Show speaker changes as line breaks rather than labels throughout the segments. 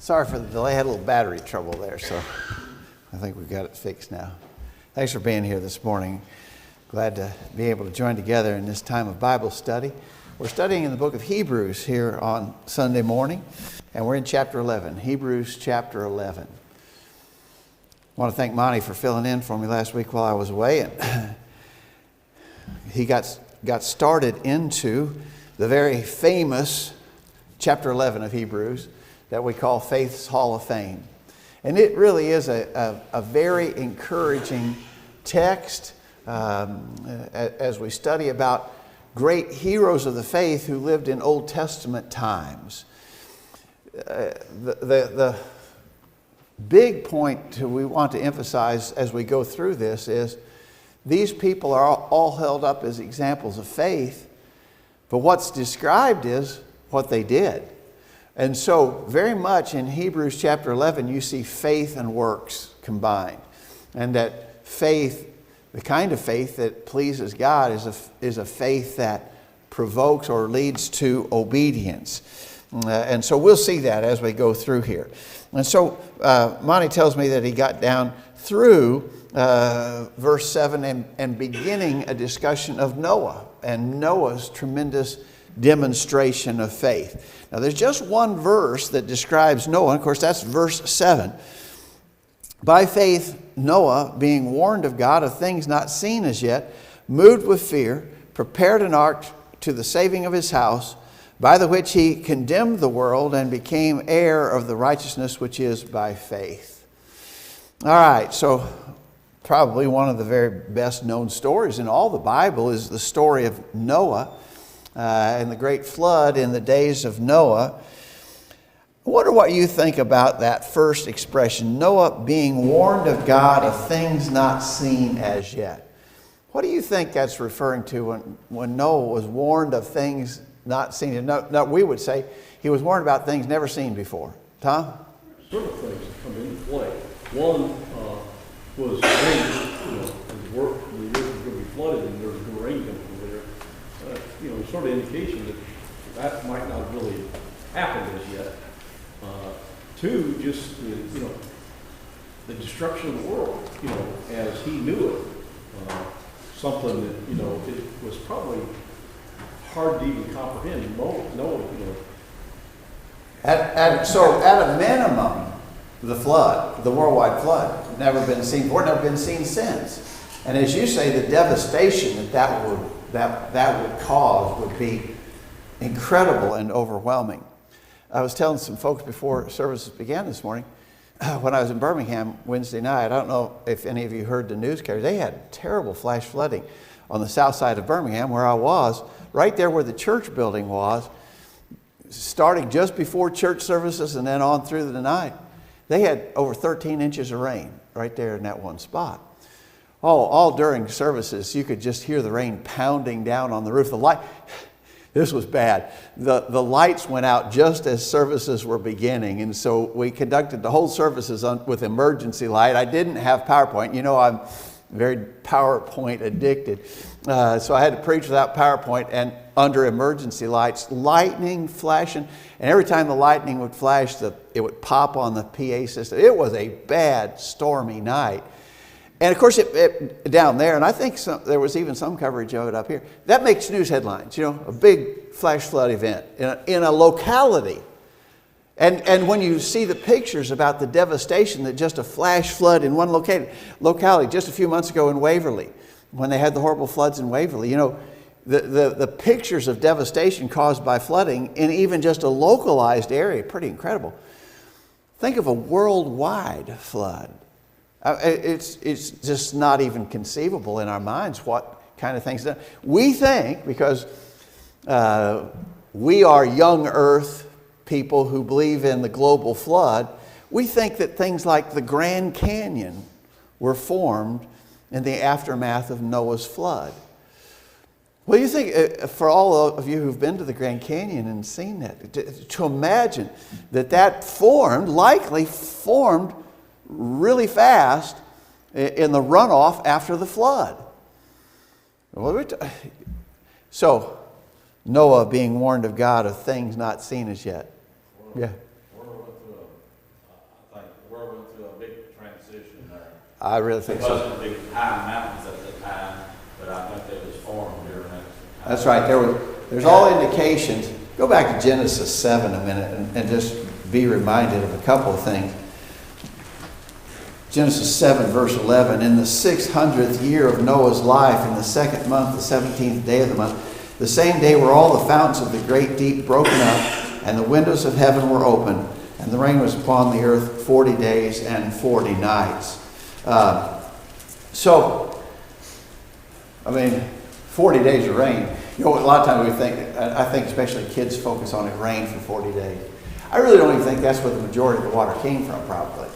Sorry for the delay. I had a little battery trouble there, so I think we've got it fixed now. Thanks for being here this morning. Glad to be able to join together in this time of Bible study. We're studying in the book of Hebrews here on Sunday morning, and we're in chapter 11, Hebrews chapter 11. I want to thank Monty for filling in for me last week while I was away, and he got started into the very famous chapter 11 of Hebrews that we call Faith's Hall of Fame. And it really is a very encouraging text as we study about great heroes of the faith who lived in Old Testament times. The big point we want to emphasize as we go through this is these people are all held up as examples of faith, but what's described is what they did. And so very much in Hebrews chapter 11, you see faith and works combined. And that faith, the kind of faith that pleases God, is a faith that provokes or leads to obedience. And so we'll see that as we go through here. And so Monty tells me that he got down through verse 7 and beginning a discussion of Noah and Noah's tremendous demonstration of faith. Now there's just one verse that describes Noah, and of course that's verse 7. By faith Noah, being warned of God of things not seen as yet, moved with fear, prepared an ark to the saving of his house, by the which he condemned the world and became heir of the righteousness which is by faith. All right, so probably one of the very best known stories in all the Bible is the story of Noah and the great flood in the days of Noah. I wonder what you think about that first expression, Noah being warned of God of things not seen as yet. What do you think that's referring to when Noah was warned of things not seen? No, we would say he was warned about things never seen before. Tom?
Several things come into play. One was rain. His work, the earth was going to be flooded and there was going to rain coming from there. Sort of indication that might not really happen as yet. Two, just the destruction of the world, as he knew it. Something that it was probably hard to even comprehend. Noah,
So at a minimum, the flood, the worldwide flood, never been seen before, never been seen since. And as you say, the devastation that would cause would be incredible and overwhelming. I was telling some folks before services began this morning, when I was in Birmingham Wednesday night, I don't know if any of you heard the news carriers, they had terrible flash flooding on the south side of Birmingham where I was, right there where the church building was, starting just before church services and then on through the night. They had over 13 inches of rain right there in that one spot. All during services, you could just hear the rain pounding down on the roof. This was bad. The lights went out just as services were beginning, and so we conducted the whole services with emergency light. I didn't have PowerPoint. I'm very PowerPoint addicted. So I had to preach without PowerPoint and under emergency lights, lightning flashing. And every time the lightning would flash, it would pop on the PA system. It was a bad, stormy night. And of course, it down there, and I think there was even some coverage of it up here. That makes news headlines, a big flash flood event in a locality. And when you see the pictures about the devastation that just a flash flood in one locality, just a few months ago in Waverly, when they had the horrible floods in Waverly, the pictures of devastation caused by flooding in even just a localized area, pretty incredible. Think of a worldwide flood. It's just not even conceivable in our minds what kind of things done. We think, because we are young earth people who believe in the global flood, we think that things like the Grand Canyon were formed in the aftermath of Noah's flood. Well, you think, for all of you who've been to the Grand Canyon and seen that, to imagine that likely formed really fast in the runoff after the flood. So, Noah being warned of God of things not seen as yet. Yeah.
I wonder what
I really think
It
so.
wasn't big high mountains at the time, but I think they was formed during that time.
That's right. There's all indications. Go back to Genesis 7 a minute and just be reminded of a couple of things. Genesis 7, verse 11, in the 600th year of Noah's life, in the second month, the 17th day of the month, the same day were all the fountains of the great deep broken up, and the windows of heaven were opened, and the rain was upon the earth 40 days and 40 nights. 40 days of rain. You know, a lot of times we think, I think especially kids focus on it, rain for 40 days. I really don't even think that's where the majority of the water came from, probably.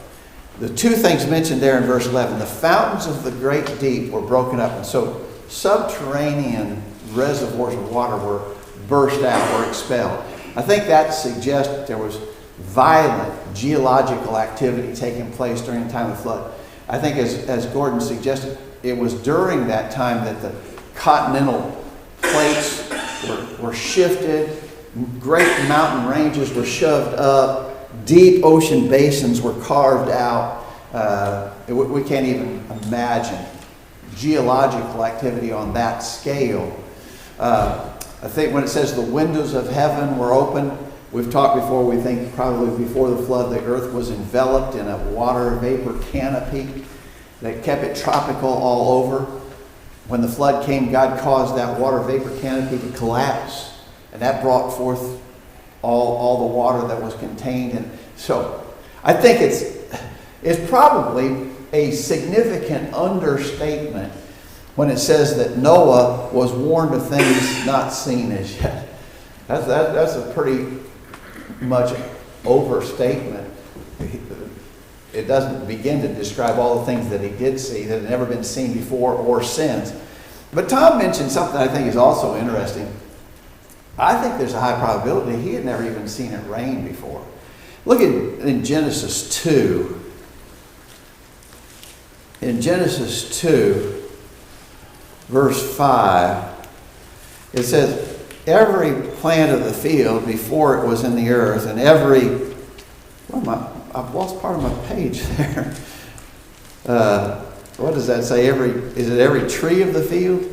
The two things mentioned there in verse 11, the fountains of the great deep were broken up, and so subterranean reservoirs of water were burst out or expelled. I think that suggests that there was violent geological activity taking place during the time of the flood. I think as Gordon suggested, it was during that time that the continental plates were shifted, great mountain ranges were shoved up, deep ocean basins were carved out. We can't even imagine geological activity on that scale. I think when it says the windows of heaven were open, we've talked before, we think probably before the flood the earth was enveloped in a water vapor canopy that kept it tropical all over. When the flood came, God caused that water vapor canopy to collapse, and that brought forth all the water that was contained. And so I think it's probably a significant understatement when it says that Noah was warned of things not seen as yet. That's a pretty much overstatement. It doesn't begin to describe all the things that he did see that had never been seen before or since. But Tom mentioned something I think is also interesting. I think there's a high probability he had never even seen it rain before. Look in Genesis 2. In Genesis 2, verse 5, it says, every plant of the field before it was in the earth, and I've lost part of my page there. What does that say? Is it every tree of the field?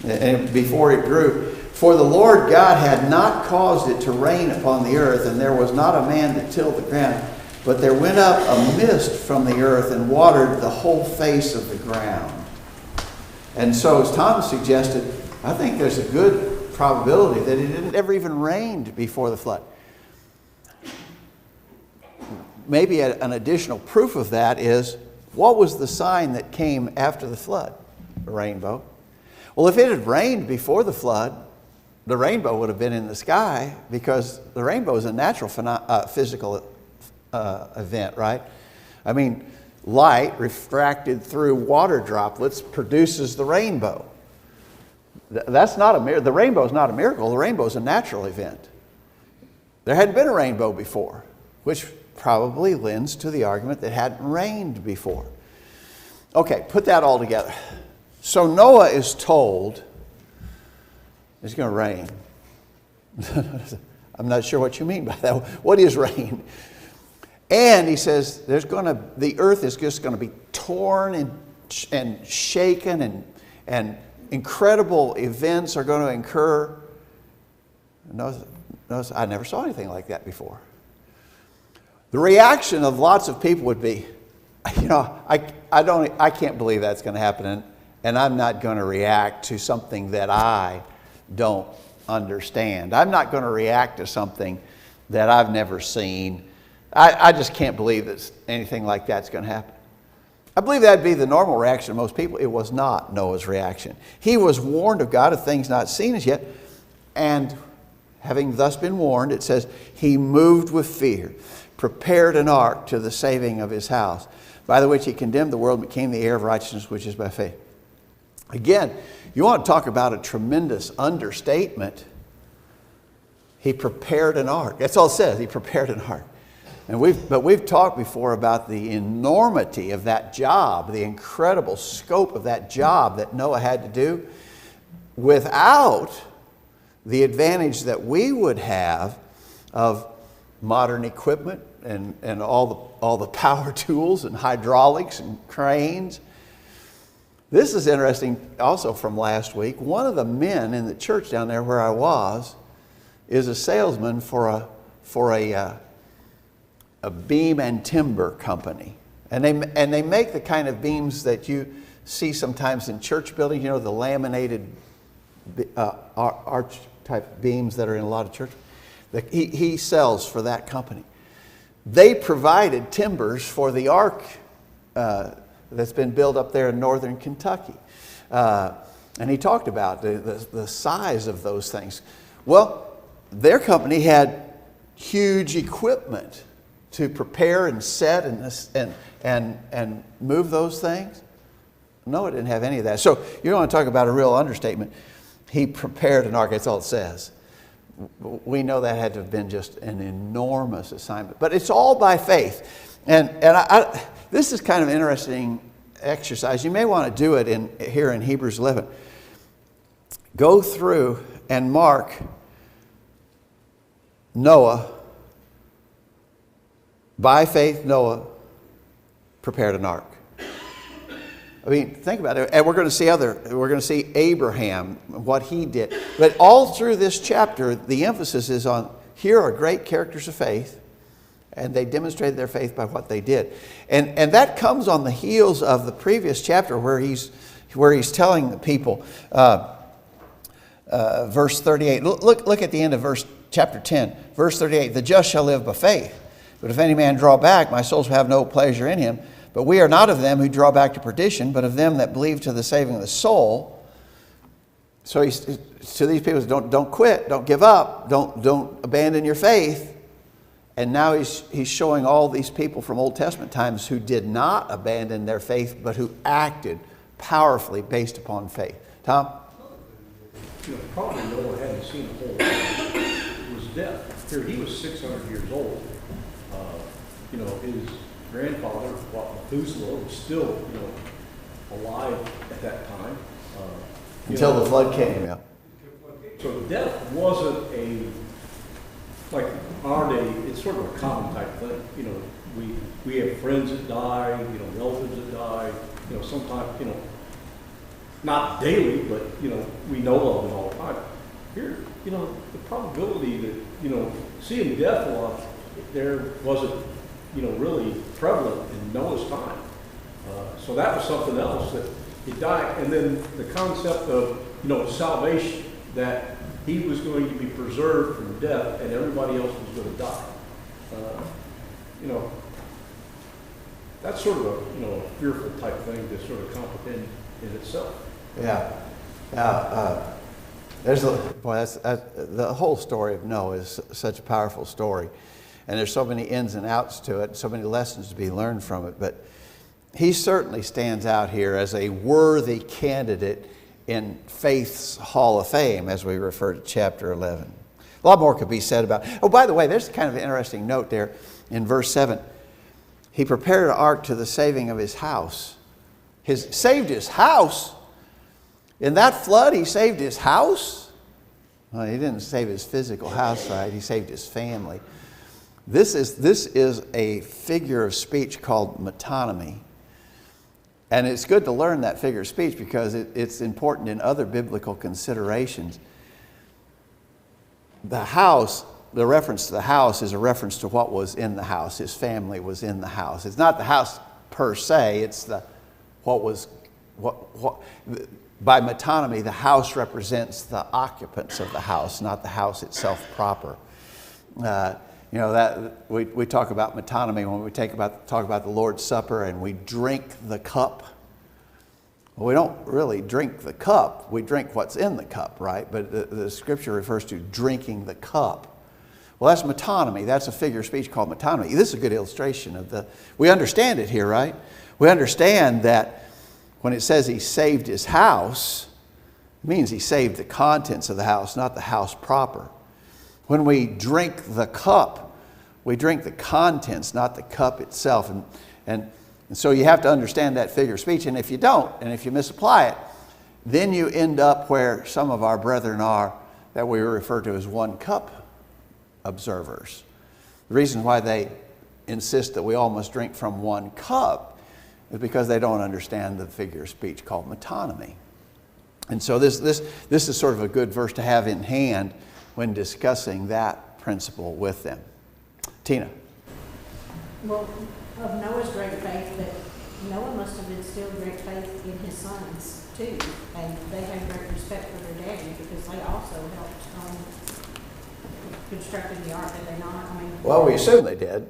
And before it grew. For the Lord God had not caused it to rain upon the earth, and there was not a man to till the ground. But there went up a mist from the earth and watered the whole face of the ground. And so, as Tom suggested, I think there's a good probability that it never even rained before the flood. Maybe an additional proof of that is, what was the sign that came after the flood? The rainbow. Well, if it had rained before the flood, the rainbow would have been in the sky, because the rainbow is a natural physical event, right? I mean, light refracted through water droplets produces the rainbow. That's not a miracle. The rainbow is not a miracle. The rainbow is a natural event. There hadn't been a rainbow before, which probably lends to the argument that it hadn't rained before. Okay, put that all together. So Noah is told it's going to rain. I'm not sure what you mean by that. What is rain? And he says the earth is just going to be torn and shaken, and incredible events are going to incur. Notice, I never saw anything like that before. The reaction of lots of people would be, I can't believe that's going to happen, and I'm not going to react to something that I don't understand. I'm not going to react to something that I've never seen. I just can't believe that anything like that's going to happen. I believe that'd be the normal reaction of most people. It was not Noah's reaction. He was warned of God of things not seen as yet, and having thus been warned, it says, he moved with fear, prepared an ark to the saving of his house, by the which he condemned the world and became the heir of righteousness, which is by faith. Again, you want to talk about a tremendous understatement. He prepared an ark. That's all it says. He prepared an ark. But we've talked before about the enormity of that job, the incredible scope of that job that Noah had to do, without the advantage that we would have of modern equipment and all the power tools and hydraulics and cranes. This is interesting also from last week. One of the men in the church down there where I was is a salesman for a beam and timber company. And they make the kind of beams that you see sometimes in church buildings, you know, the laminated arch type beams that are in a lot of churches. He sells for that company. They provided timbers for the ark that's been built up there in northern Kentucky. And he talked about the size of those things. Well, their company had huge equipment to prepare and set and move those things. No, it didn't have any of that. So you want to talk about a real understatement. He prepared an ark, that's all it says. We know that had to have been just an enormous assignment. But it's all by faith. And this is kind of an interesting exercise. You may want to do it here in Hebrews 11. Go through and mark Noah. By faith, Noah prepared an ark. I mean, think about it. And we're going to see Abraham, what he did. But all through this chapter, the emphasis is on, here are great characters of faith, and they demonstrated their faith by what they did. And that comes on the heels of the previous chapter where he's telling the people, verse 38. Look at the end of chapter 10, verse 38. The just shall live by faith. But if any man draw back, my soul shall have no pleasure in him. But we are not of them who draw back to perdition, but of them that believe to the saving of the soul. So he's to these people, don't quit, don't give up, don't abandon your faith. And now he's showing all these people from Old Testament times who did not abandon their faith, but who acted powerfully based upon faith. Tom?
You know, probably Noah hadn't seen a whole lot. It was death. Here, he was 600 years old. You know, his grandfather, Methuselah, was still, you know, alive at that time.
Until the flood came, yeah.
So death wasn't like our day, it's sort of a common type thing. You know, we have friends that die, you know, relatives that die, you know, sometimes, you know, not daily, but, you know, we know of them all the time. Here, you know, the probability that, you know, seeing death a lot, there wasn't, you know, really prevalent in Noah's time. So that was something else, that he died. And then the concept of, you know, salvation, that he was going to be preserved from death and everybody else was going to die. You know, that's sort of a, you know, a fearful type thing to sort of comprehend in itself.
Yeah. The whole story of Noah is such a powerful story. And there's so many ins and outs to it, so many lessons to be learned from it. But he certainly stands out here as a worthy candidate in faith's Hall of Fame, as we refer to chapter 11. A lot more could be said about it. Oh, by the way, there's kind of an interesting note there in verse 7. He prepared an ark to the saving of his house. Saved his house? In that flood, he saved his house? Well, he didn't save his physical house, right? He saved his family. This is a figure of speech called metonymy. And it's good to learn that figure of speech because it's important in other biblical considerations. The house, the reference to the house is a reference to what was in the house. His family was in the house. It's not the house per se, it's by metonymy, the house represents the occupants of the house, not the house itself proper. You know, that we talk about metonymy when we talk about the Lord's Supper and we drink the cup. Well, we don't really drink the cup. We drink what's in the cup, right? But the scripture refers to drinking the cup. Well, that's metonymy. That's a figure of speech called metonymy. This is a good illustration of we understand it here, right? We understand that when it says he saved his house, it means he saved the contents of the house, not the house proper. When we drink the cup, we drink the contents, not the cup itself. And so you have to understand that figure of speech. And if you don't, and if you misapply it, then you end up where some of our brethren are, that we refer to as one cup observers. The reason why they insist that we all must drink from one cup is because they don't understand the figure of speech called metonymy. And so this is sort of a good verse to have in hand when discussing that principle with them. Tina.
Well, of Noah's great faith, that Noah must have instilled great faith in his sons too, and they had great respect for their daddy because they also helped constructing the ark, did they not? I mean,
Well, we assume they did.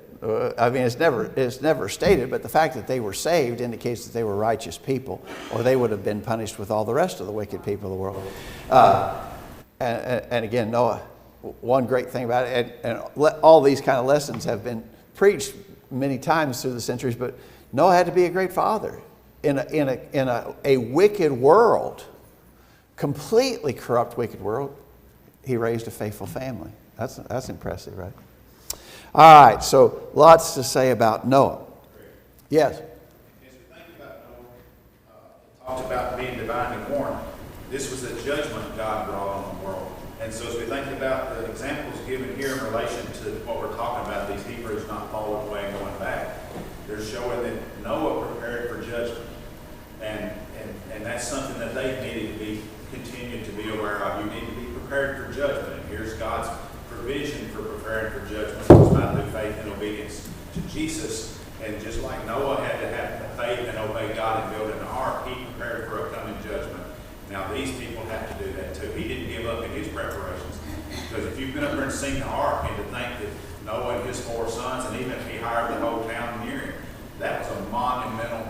I mean, it's never stated, but the fact that they were saved indicates that they were righteous people, or they would have been punished with all the rest of the wicked people of the world. And again, Noah, one great thing about it, and all these kind of lessons have been preached many times through the centuries, but Noah had to be a great father in a wicked world, completely corrupt, wicked world. He raised a faithful family. That's impressive, right? All right, so lots to say about Noah. Yes?
As we think about Noah, it talks about being divinely warned. This was the judgment God brought on the world. And so as we think about the examples given here in relation to what we're talking about, these Hebrews not falling away and going back, they're showing that Noah prepared for judgment. And that's something that they needed to be continued to be aware of. You need to be prepared for judgment. And here's God's provision for preparing for judgment. It's by through faith and obedience to Jesus. And just like Noah had to have faith and obey God and build an ark, he prepared for a coming judgment. Now these people have to do that too. He didn't give up in his preparations. Because if you've been up there and seen the ark, and to think that Noah and his 4 sons, and even if he hired the whole town near him, that was a monumental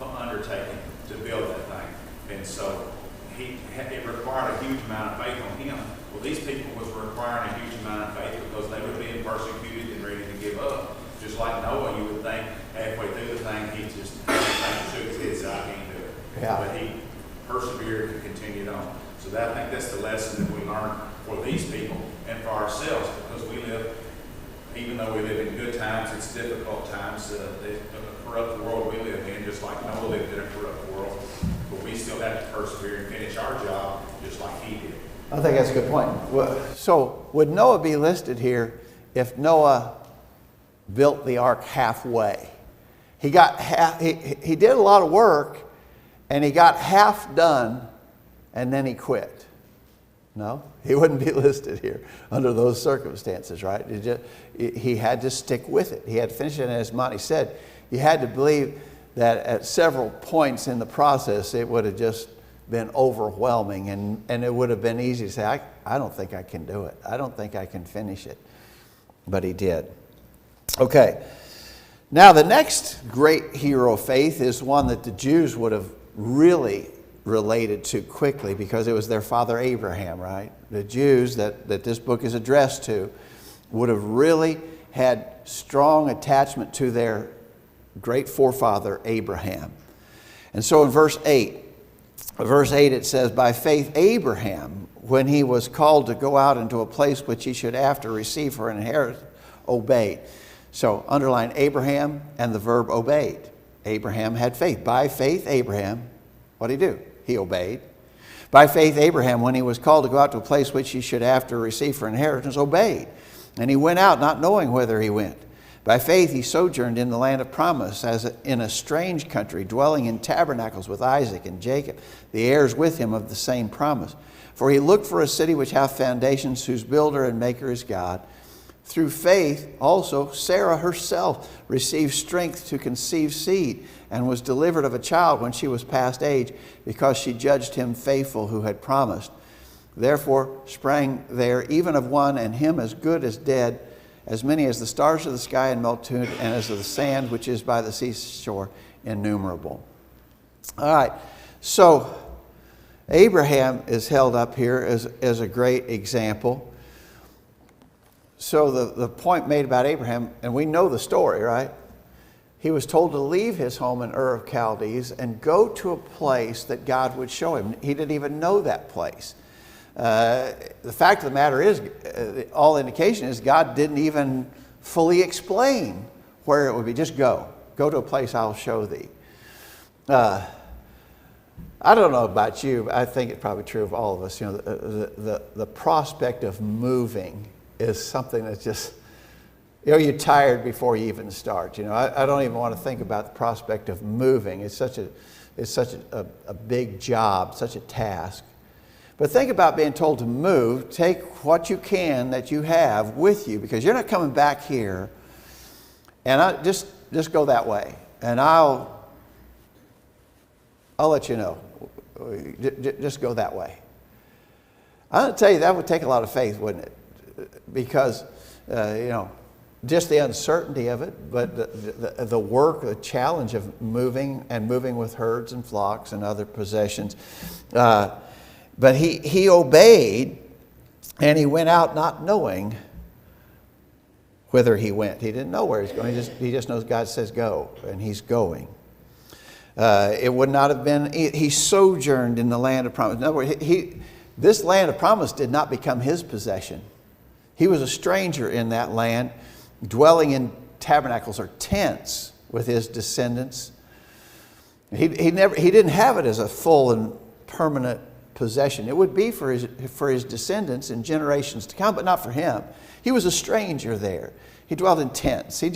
undertaking to build that thing. And so it required a huge amount of faith on him. Well, these people was requiring a huge amount of faith because they were being persecuted and ready to give up. Just like Noah, you would think halfway through the thing, he just shook his head, said, I can't do it.
Yeah.
But he persevered and continued on. So I think that's the lesson that we learn for these people and for ourselves, because we live, even though we live in good times, it's difficult times. The corrupt world we live in, just like Noah lived in a corrupt world, but we still have to persevere and finish our job just like he did.
I think that's a good point. So would Noah be listed here if Noah built the ark halfway? He did a lot of work, and he got half done, and then he quit. No, he wouldn't be listed here under those circumstances, right? He had to stick with it. He had to finish it, and as Monty said, you had to believe that at several points in the process, it would have just been overwhelming, and it would have been easy to say, I don't think I can do it. I don't think I can finish it. But he did. Okay. Now, the next great hero of faith is one that the Jews would have really related to quickly because it was their father Abraham, right? The Jews that this book is addressed to would have really had strong attachment to their great forefather Abraham. And so in verse 8 it says, by faith Abraham, when he was called to go out into a place which he should after receive for an inheritance, obeyed. So underline Abraham and the verb obeyed. Abraham had faith. By faith Abraham, what did he do? He obeyed. By faith Abraham, when he was called to go out to a place which he should after receive for inheritance, obeyed. And he went out not knowing whither he went. By faith he sojourned in the land of promise, as in a strange country, dwelling in tabernacles with Isaac and Jacob, the heirs with him of the same promise. For he looked for a city which hath foundations, whose builder and maker is God. Through faith also Sarah herself received strength to conceive seed, and was delivered of a child when she was past age, because she judged him faithful who had promised. Therefore sprang there even of one, and him as good as dead, as many as the stars of the sky in multitude, and as of the sand which is by the seashore innumerable. All right, so Abraham is held up here as a great example. So the point made about Abraham, and we know the story, right? He was told to leave his home in Ur of Chaldees and go to a place that God would show him. He didn't even know that place. The fact of the matter is, all indication is God didn't even fully explain where it would be. Just go to a place I'll show thee. I don't know about you, but I think it's probably true of all of us. You know, the prospect of moving is something that's just You're tired before you even start. I don't even want to think about the prospect of moving. It's such a big job, such a task. But think about being told to move. Take what you can that you have with you, because you're not coming back here. And just go that way, and I'll let you know. Just go that way. I'll tell you, that would take a lot of faith, wouldn't it? Because just the uncertainty of it, but the work, the challenge of moving with herds and flocks and other possessions. But he obeyed, and he went out not knowing whither he went. He didn't know where he's going. He just knows God says go, and he's going. It would not have been, he sojourned in the land of promise. In other words, this land of promise did not become his possession. He was a stranger in that land, dwelling in tabernacles or tents with his descendants. He didn't have it as a full and permanent possession. It would be for his descendants in generations to come, but not for him. He was a stranger there. He dwelt in tents. He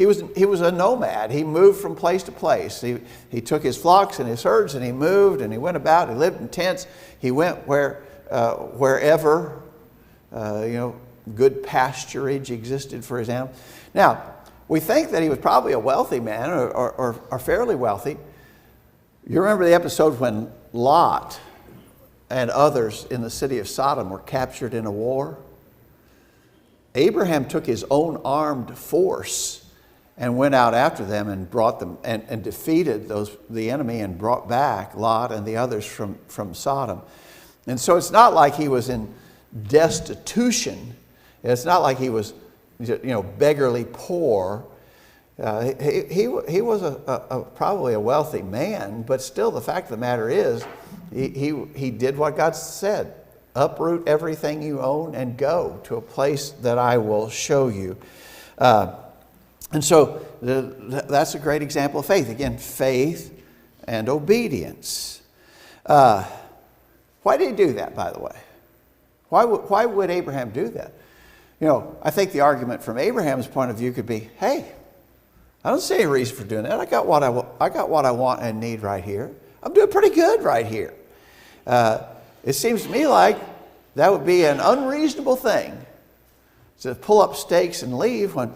was a nomad. He moved from place to place. He took his flocks and his herds, and he moved, and he went about. He lived in tents. He went wherever good pasturage existed for his animals. Now, we think that he was probably a wealthy man or fairly wealthy. You remember the episode when Lot and others in the city of Sodom were captured in a war? Abraham took his own armed force and went out after them and brought them and defeated the enemy and brought back Lot and the others from Sodom. And so it's not like he was in destitution. It's not like he was beggarly poor. He was probably a wealthy man, but still the fact of the matter is he did what God said. Uproot everything you own and go to a place that I will show you. And so that's a great example of faith. Again, faith and obedience. Why did he do that, by the way? Why would Abraham do that? I think the argument from Abraham's point of view could be, hey, I don't see any reason for doing that. I got what I want and need right here. I'm doing pretty good right here. It seems to me like that would be an unreasonable thing to pull up stakes and leave when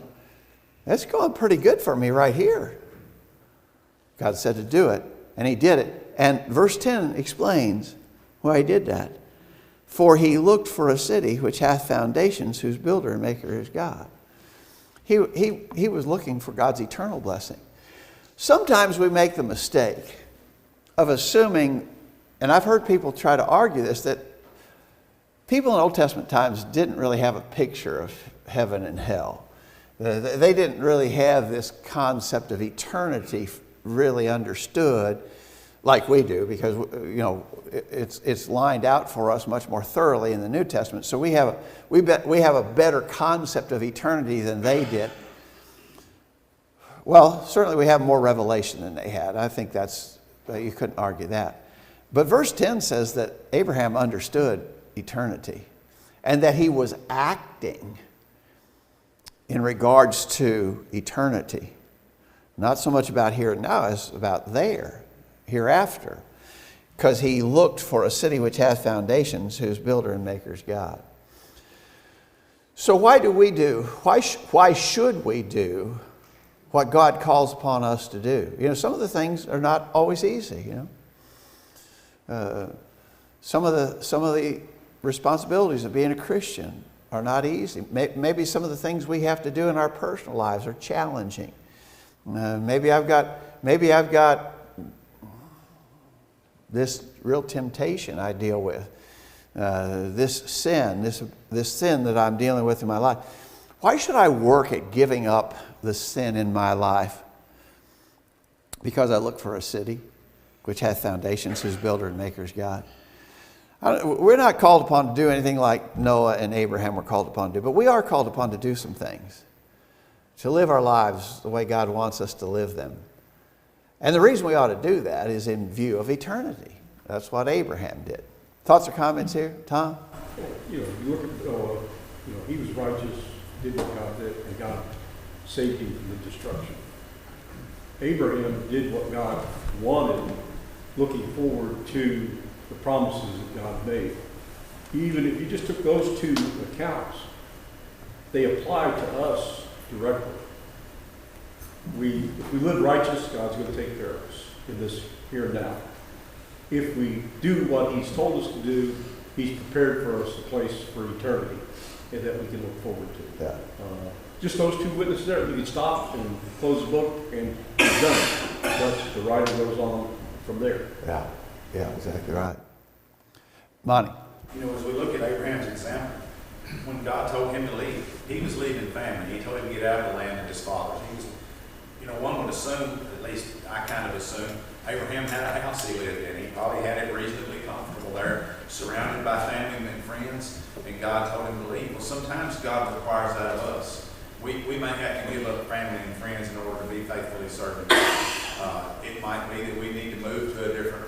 it's going pretty good for me right here. God said to do it, and he did it. And verse 10 explains why he did that. For he looked for a city which hath foundations, whose builder and maker is God. He was looking for God's eternal blessing. Sometimes we make the mistake of assuming, and I've heard people try to argue this, that people in Old Testament times didn't really have a picture of heaven and hell. They didn't really have this concept of eternity really understood like we do, because it's lined out for us much more thoroughly in the New Testament. So we have a better concept of eternity than they did. Well, certainly we have more revelation than they had. I think you couldn't argue that. But verse 10 says that Abraham understood eternity and that he was acting in regards to eternity. Not so much about here and now as about hereafter. Because he looked for a city which hath foundations, whose builder and maker is God. So why should we do what God calls upon us to do? Some of the things are not always easy, Some of the responsibilities of being a Christian are not easy. Maybe some of the things we have to do in our personal lives are challenging. Maybe I've got this real temptation I deal with, this sin that I'm dealing with in my life. Why should I work at giving up the sin in my life? Because I look for a city which hath foundations, whose builder and maker is God. We're not called upon to do anything like Noah and Abraham were called upon to do, but we are called upon to do some things, to live our lives the way God wants us to live them. And the reason we ought to do that is in view of eternity. That's what Abraham did. Thoughts or comments here, Tom?
You look at, he was righteous, did what God did, and God safety from the destruction. Abraham did what God wanted, looking forward to the promises that God made. Even if you just took those two accounts, they apply to us directly. If we live righteous, God's going to take care of us in this here and now. If we do what He's told us to do, He's prepared for us a place for eternity and that we can look forward to.
Yeah.
Just those two witnesses there, we can stop and close the book and it's done. But the writing goes on from there.
Yeah. Yeah, exactly right. Monty.
You know, as we look at Abraham's example, when God told him to leave, he was leaving family. He told him to get out of the land of his fathers. He was, you know, one would assume, at least I kind of assume, Abraham had a house he lived in. He probably had it reasonably comfortable there, surrounded by family and friends, and God told him to leave. Well, sometimes God requires that of us. We may have to give up family and friends in order to be faithfully serving God. It might be that we need to move to a different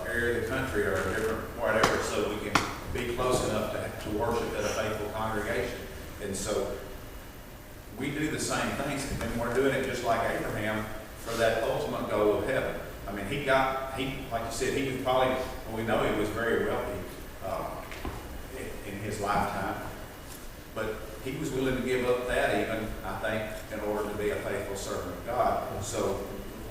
area of the country or a different whatever so we can be close enough to worship at a faithful congregation. And so we do the same things, and we're doing it just like Abraham for that ultimate goal of heaven. I mean, like you said, he was probably, well, we know he was very wealthy in his lifetime, but he was willing to give up that even, I think, in order to be a faithful servant of God. So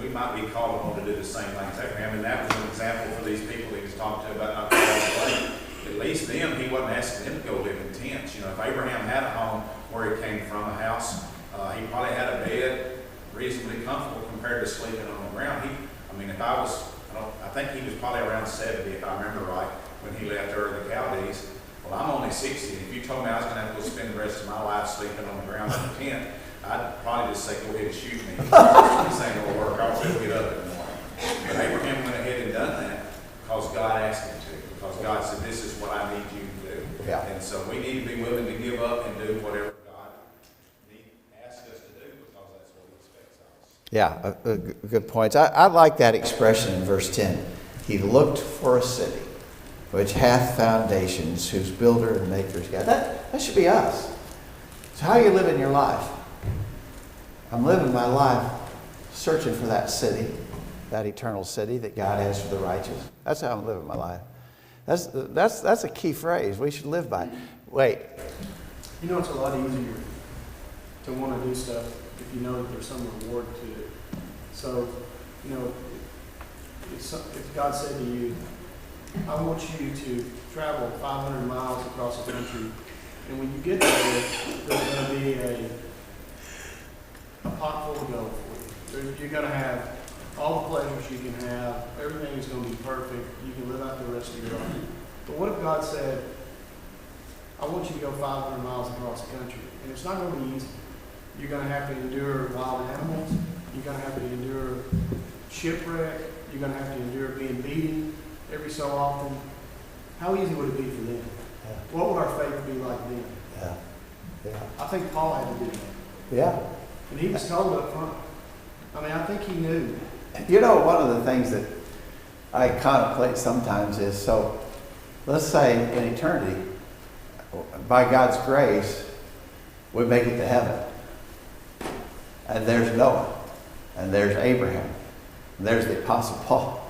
we might be called upon to do the same thing as Abraham, and that was an example for these people he was talking to about not going away. At least them, he wasn't asking them to go live in tents. You know, if Abraham had a home where he came from, a house, he probably had a bed, reasonably comfortable compared to sleeping on the ground. I think he was probably around 70, if I remember right, when he left Ur of the Chaldees. Well, I'm only 60, and if you told me I was going to have to go spend the rest of my life sleeping on the ground in a tent, I'd probably just say, go ahead and shoot me. This ain't going to work. I'll still get up in the morning. But Abraham went ahead and done that because God asked him to, because God said, this is what I need you to do.
Yeah.
And so we need to be willing to give up and do whatever God asks us to do, because that's what He expects of us.
Yeah, good points. I like that expression in verse 10. He looked for a city which hath foundations, whose builder and maker is God. That should be us. So how are you living your life? I'm living my life searching for that city, that eternal city that God has for the righteous. That's how I'm living my life. That's a key phrase we should live by. Wait.
You know, it's a lot easier to want to do stuff if you know that there's some reward to it. So, you know, if God said to you, I want you to travel 500 miles across the country, and when you get there, there's going to be a pot full of gold for you. You're going to have all the pleasures you can have. Everything is going to be perfect. You can live out the rest of your life. But what if God said, I want you to go 500 miles across the country, and it's not going to be easy. You're going to have to endure wild animals. You're going to have to endure shipwreck. You're going to have to endure being beaten every so often. How easy would it be for them?
Yeah.
What would our faith be like then?
Yeah. Yeah.
I think Paul had to do that.
Yeah.
And he was told up front. I mean, I think he knew.
You know, one of the things that I contemplate sometimes is, so let's say in eternity, by God's grace, we make it to heaven. And there's Noah. And there's Abraham. And there's the Apostle Paul.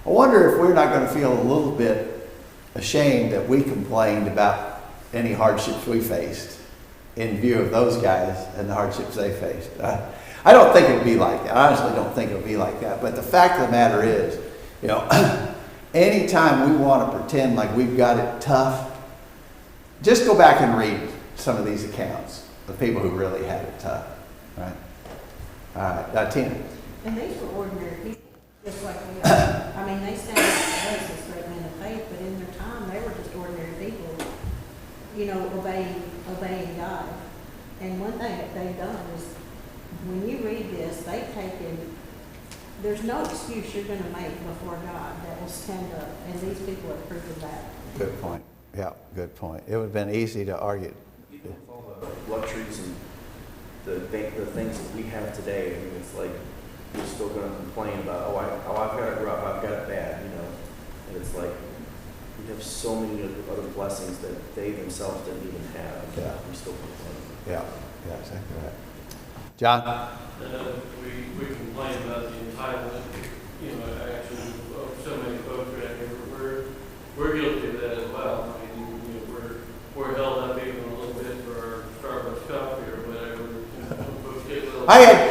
I wonder if we're not going to feel a little bit ashamed that we complained about any hardships we faced in view of those guys and the hardships they faced. I don't think it would be like that. I honestly don't think it would be like that. But the fact of the matter is, you know, anytime we want to pretend like we've got it tough, just go back and read some of these accounts of people who really had it tough, right? All right, Tina.
And these were ordinary people, just like we are. I mean, they stand up to us as great men of faith, but in their time, they were just ordinary people, you know, obeying God. And one thing that they've done is, when you read this, they've taken, there's no excuse you're going to make before God that will stand up, and these people have proven that.
Good point. Yeah, good point. It would have been easy to argue.
Even with all the luxuries and the things that we have today, I mean, it's like we're still going to complain about, I've got it rough, I've got it bad, you know. And it's like we have so many other blessings that they themselves didn't even have.
Yeah.
We still complain.
Yeah, exactly right. John?
We complain about the entitlement, action of so many folks around here. We're guilty of that as well. I mean, we're held up even a little bit for our Starbucks coffee or whatever. Some folks get a little.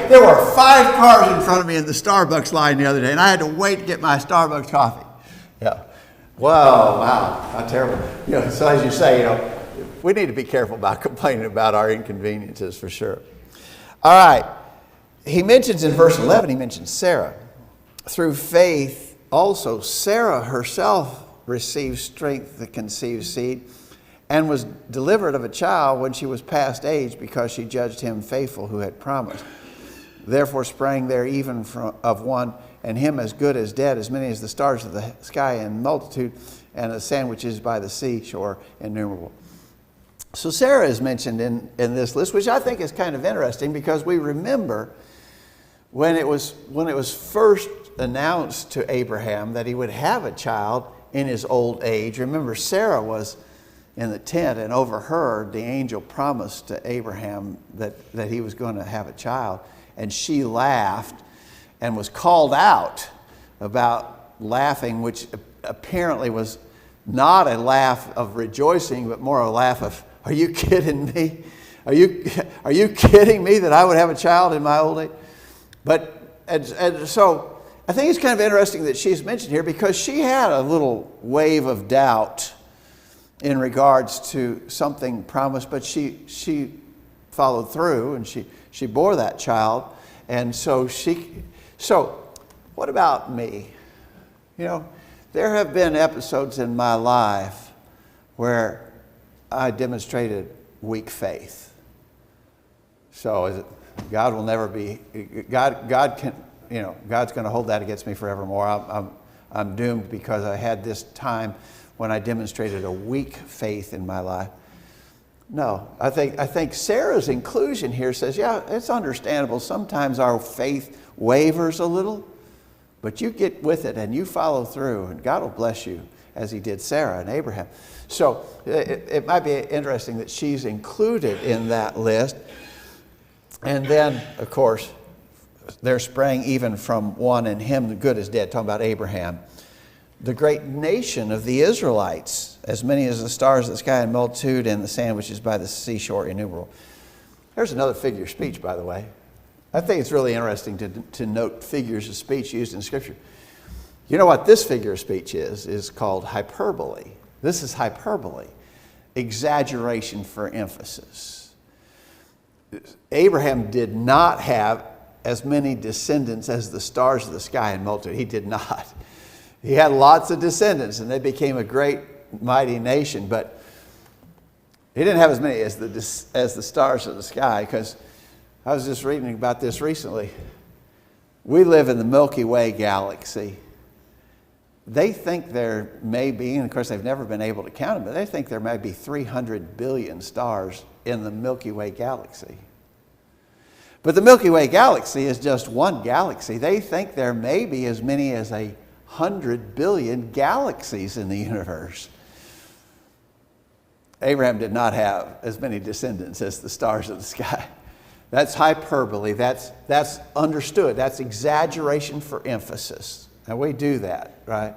There were 5 cars in front of me in the Starbucks line the other day, and I had to wait to get my Starbucks coffee. Yeah. Whoa, wow, how terrible. So as you say, we need to be careful about complaining about our inconveniences for sure. All right. He mentions in verse 11, he mentions Sarah. Through faith, also Sarah herself received strength to conceive seed and was delivered of a child when she was past age because she judged him faithful who had promised. Therefore sprang there even of one, and him as good as dead, as many as the stars of the sky in multitude, and the sand which is by the seashore innumerable. So Sarah is mentioned in this list, which I think is kind of interesting because we remember when it was first announced to Abraham that he would have a child in his old age. Remember, Sarah was in the tent, and overheard the angel promised to Abraham that he was going to have a child. And she laughed and was called out about laughing, which apparently was not a laugh of rejoicing, but more a laugh of, are you kidding me? Are you kidding me that I would have a child in my old age? But and so I think it's kind of interesting that she's mentioned here because she had a little wave of doubt in regards to something promised, but she followed through and she bore that child. And so what about me? There have been episodes in my life where I demonstrated weak faith. So God will never be, God can, God's going to hold that against me forevermore. I'm doomed because I had this time when I demonstrated a weak faith in my life. No, I think Sarah's inclusion here says, yeah, it's understandable. Sometimes our faith wavers a little, but you get with it and you follow through, and God will bless you as he did Sarah and Abraham. So it might be interesting that she's included in that list. And then, of course, there sprang even from one, and him the good is dead, talking about Abraham, the great nation of the Israelites, as many as the stars of the sky in multitude, and the sand which is by the seashore innumerable. There's another figure of speech, by the way. I think it's really interesting to note figures of speech used in Scripture. You know what this figure of speech is called hyperbole. This is hyperbole, exaggeration for emphasis. Abraham did not have as many descendants as the stars of the sky in multitude. He did not. He had lots of descendants, and they became a great, mighty nation, but he didn't have as many as the stars of the sky, because I was just reading about this recently. We live in the Milky Way galaxy. They think there may be, and of course they've never been able to count them, but they think there may be 300 billion stars in the Milky Way galaxy. But the Milky Way galaxy is just one galaxy. They think there may be as many as 100 billion galaxies in the universe. Abraham did not have as many descendants as the stars of the sky. That's hyperbole. That's understood. That's exaggeration for emphasis. And we do that, right?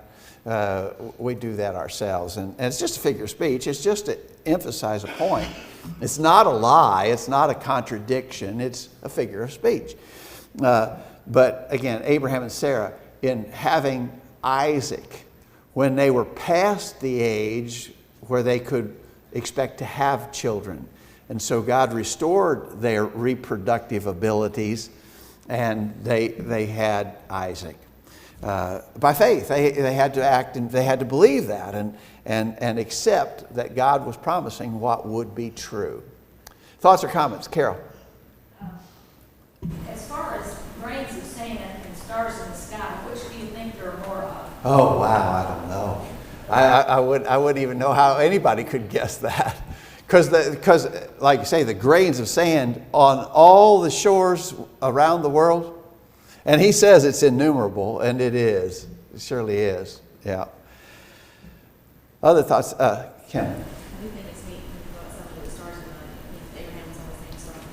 We do that ourselves. And it's just a figure of speech. It's just to emphasize a point. It's not a lie. It's not a contradiction. It's a figure of speech. But again, Abraham and Sarah, in having Isaac, when they were past the age where they could expect to have children. And so God restored their reproductive abilities, and they had Isaac. By faith, they had to act and they had to believe that and accept that God was promising what would be true. Thoughts or comments? Carol?
As far as grains of sand and stars in the sky, which do you think there are more of?
Oh, wow, I don't know. I wouldn't even know how anybody could guess that. Because, like you say, the grains of sand on all the shores around the world, and he says it's innumerable, and it is. It surely is. Yeah. Other thoughts? Ken?
I do think it's neat when you go outside and look at the stars at night. Abraham was on the same stars.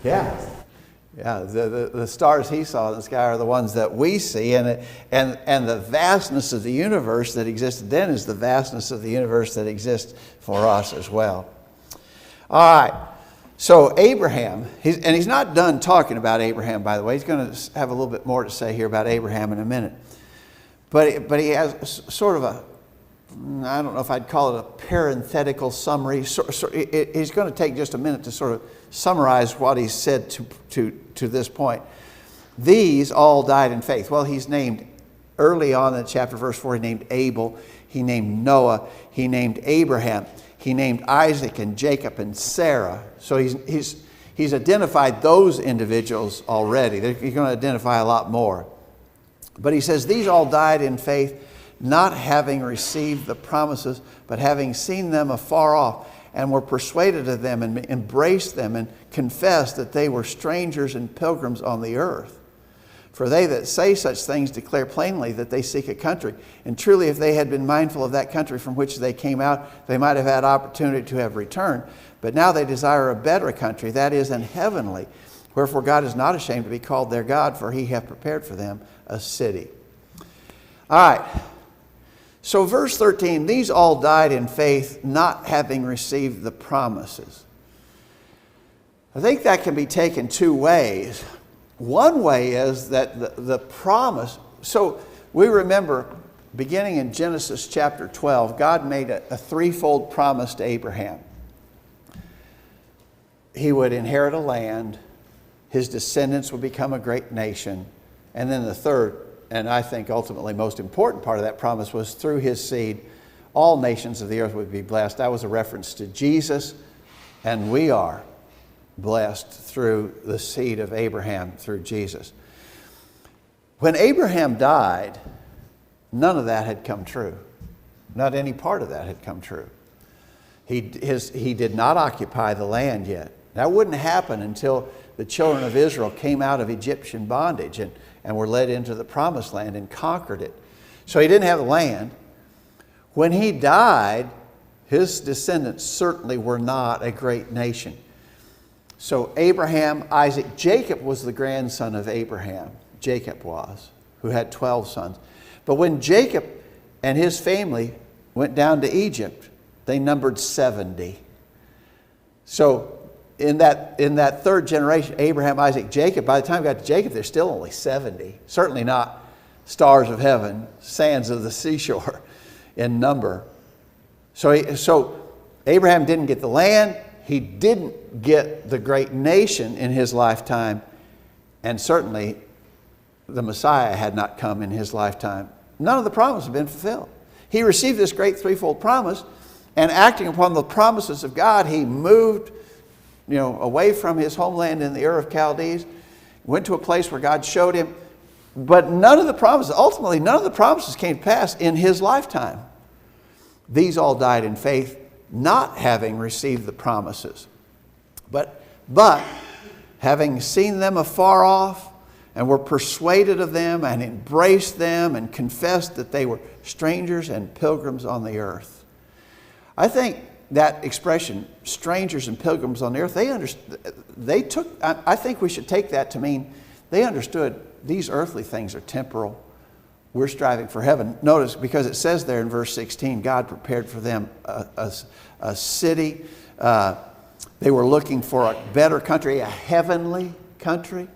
Yeah. Yeah, the stars he saw in the sky are the ones that we see, and the vastness of the universe that existed then is the vastness of the universe that exists for us as well. All right, so Abraham, he's not done talking about Abraham, by the way. He's going to have a little bit more to say here about Abraham in a minute. But he has sort of I don't know if I'd call it a parenthetical summary. He's going to take just a minute to sort of summarize what he said to this point. These all died in faith. Well, he's named early on in chapter verse 4, he named Abel, he named Noah, he named Abraham, he named Isaac and Jacob and Sarah. So he's identified those individuals already. He's going to identify a lot more. But he says, these all died in faith, not having received the promises, but having seen them afar off, and were persuaded of them, and embraced them, and confessed that they were strangers and pilgrims on the earth. For they that say such things declare plainly that they seek a country. And truly, if they had been mindful of that country from which they came out, they might have had opportunity to have returned. But now they desire a better country, that is, an heavenly. Wherefore God is not ashamed to be called their God, for he hath prepared for them a city. All right. So verse 13, these all died in faith, not having received the promises. I think that can be taken two ways. One way is that the promise, so we remember beginning in Genesis chapter 12, God made a threefold promise to Abraham. He would inherit a land, his descendants would become a great nation, and then the third, and I think ultimately most important part of that promise was through his seed, all nations of the earth would be blessed. That was a reference to Jesus, and we are blessed through the seed of Abraham, through Jesus. When Abraham died, none of that had come true. Not any part of that had come true. He did not occupy the land yet. That wouldn't happen until the children of Israel came out of Egyptian bondage and were led into the promised land and conquered it. So he didn't have the land. When he died, his descendants certainly were not a great nation. So Abraham, Isaac, Jacob was the grandson of Abraham. Jacob was, who had 12 sons. But when Jacob and his family went down to Egypt, they numbered 70. So in that third generation, Abraham, Isaac, Jacob, by the time we got to Jacob, there's still only 70. Certainly not stars of heaven, sands of the seashore in number. So Abraham didn't get the land. He didn't get the great nation in his lifetime. And certainly the Messiah had not come in his lifetime. None of the promises had been fulfilled. He received this great threefold promise, and acting upon the promises of God, he moved away from his homeland in the Ur of Chaldees, went to a place where God showed him. But ultimately none of the promises came to pass in his lifetime. These all died in faith, not having received the promises, but having seen them afar off, and were persuaded of them, and embraced them, and confessed that they were strangers and pilgrims on the earth. I think that expression, strangers and pilgrims on the earth, I think we should take that to mean they understood these earthly things are temporal. We're striving for heaven. Notice, because it says there in verse 16, God prepared for them a city. They were looking for a better country, a heavenly country.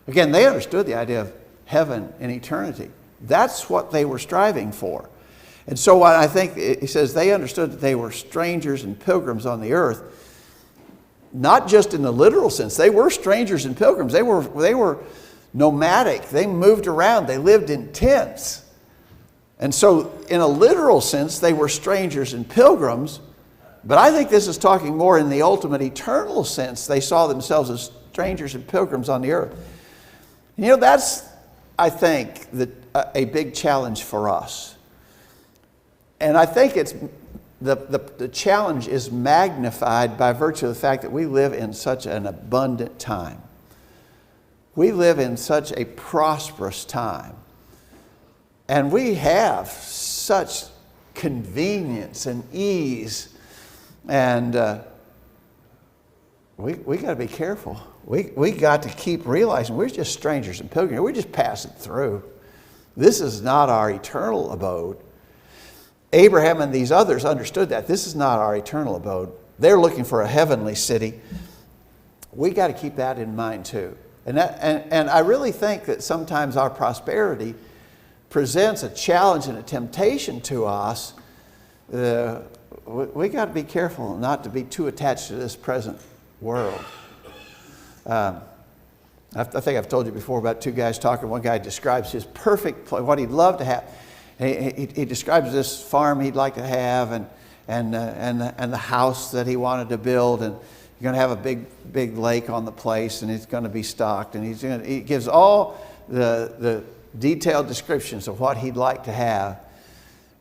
Again, they understood the idea of heaven and eternity. That's what they were striving for. And so what I think, he says they understood that they were strangers and pilgrims on the earth, not just in the literal sense. They were strangers and pilgrims. They were nomadic. They moved around. They lived in tents. And so in a literal sense, they were strangers and pilgrims. But I think this is talking more in the ultimate eternal sense. They saw themselves as strangers and pilgrims on the earth. That's, I think, a big challenge for us. And I think it's the challenge is magnified by virtue of the fact that we live in such an abundant time. We live in such a prosperous time. And we have such convenience and ease. And we got to be careful. We got to keep realizing we're just strangers and pilgrims. We're just passing through. This is not our eternal abode. Abraham and these others understood that. This is not our eternal abode. They're looking for a heavenly city. We got to keep that in mind too. And I really think that sometimes our prosperity presents a challenge and a temptation to us. We got to be careful not to be too attached to this present world. I think I've told you before about two guys talking. One guy describes his perfect place, what he'd love to have. He describes this farm he'd like to have, and the house that he wanted to build, and you're going to have a big lake on the place, and it's going to be stocked, and he gives all the detailed descriptions of what he'd like to have.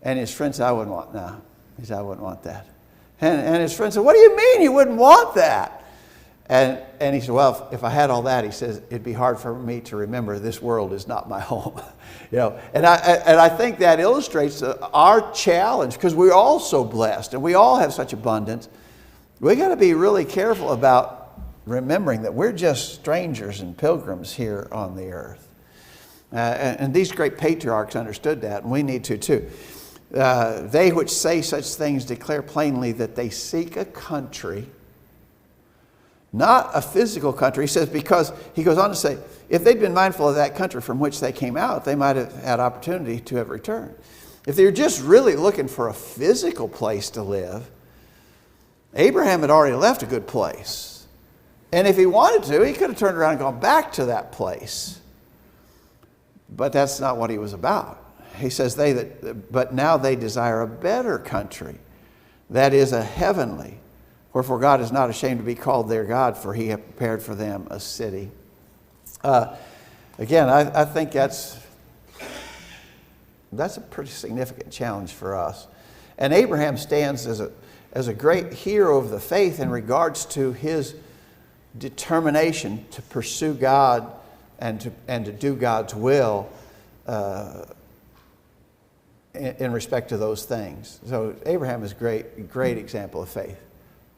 And his friend said, I wouldn't want that. And his friend said, what do you mean you wouldn't want that? And he said, well, if I had all that, he says, it'd be hard for me to remember this world is not my home. And I think that illustrates our challenge, because we're all so blessed and we all have such abundance. We got to be really careful about remembering that we're just strangers and pilgrims here on the earth. And these great patriarchs understood that, and we need to too. They which say such things declare plainly that they seek a country, not a physical country. He says, because he goes on to say, if they'd been mindful of that country from which they came out, they might have had opportunity to have returned. If they were just really looking for a physical place to live, Abraham had already left a good place. And if he wanted to, he could have turned around and gone back to that place. But that's not what he was about. He says, but now they desire a better country, that is a heavenly. Wherefore God is not ashamed to be called their God, for he hath prepared for them a city. Again, I think that's a pretty significant challenge for us. And Abraham stands as a great hero of the faith in regards to his determination to pursue God and to do God's will in respect to those things. So Abraham is a great example of faith.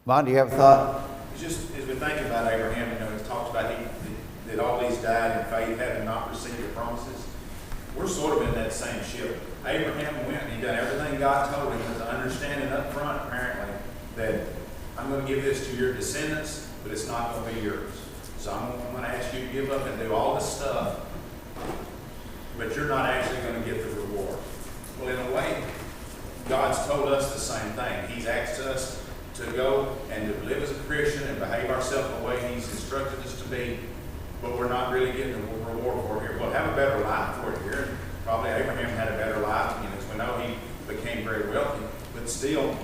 Mon, do you have a thought?
Just as we think about Abraham, it talks about that all these died in faith, having not received the promises. We're sort of in that same ship. Abraham went and he done everything God told him, with the understanding up front, apparently, that I'm going to give this to your descendants, but it's not going to be yours. So I'm going to ask you to give up and do all this stuff, but you're not actually going to get the reward. Well, in a way, God's told us the same thing. He's asked us to go and to live as a Christian and behave ourselves the way He's instructed us to be, but we're not really getting the reward for it here. We'll have a better life for it here. Probably Abraham had a better life. As we know, he became very wealthy, but still,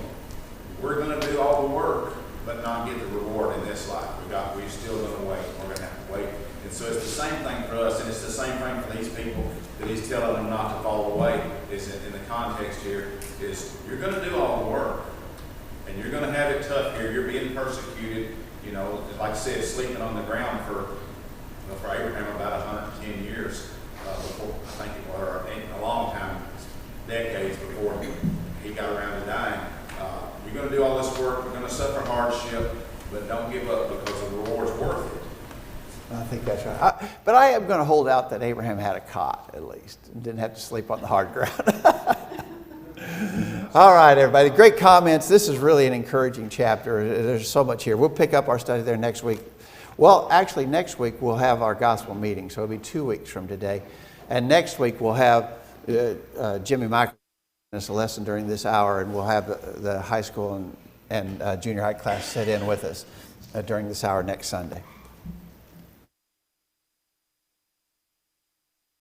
we're going to do all the work, but not get the reward in this life. We're still going to wait. We're going to have to wait. And so it's the same thing for us, and it's the same thing for these people that He's telling them not to fall away. Is in the context here is you're going to do all the work, and you're going to have it tough here. You're being persecuted. Like I said, sleeping on the ground for Abraham about 110 years before, I think it was, or a long time, decades before he got around to dying. You're going to do all this work. You're going to suffer hardship, but don't give up, because the reward's worth it.
I think that's right. But I am going to hold out that Abraham had a cot, at least, and didn't have to sleep on the hard ground. All right, everybody. Great comments. This is really an encouraging chapter. There's so much here. We'll pick up our study there next week. Well, actually, next week we'll have our gospel meeting, so it'll be 2 weeks from today. And next week we'll have Jimmy Michael giving us a lesson during this hour, and we'll have the high school and junior high class sit in with us during this hour next Sunday.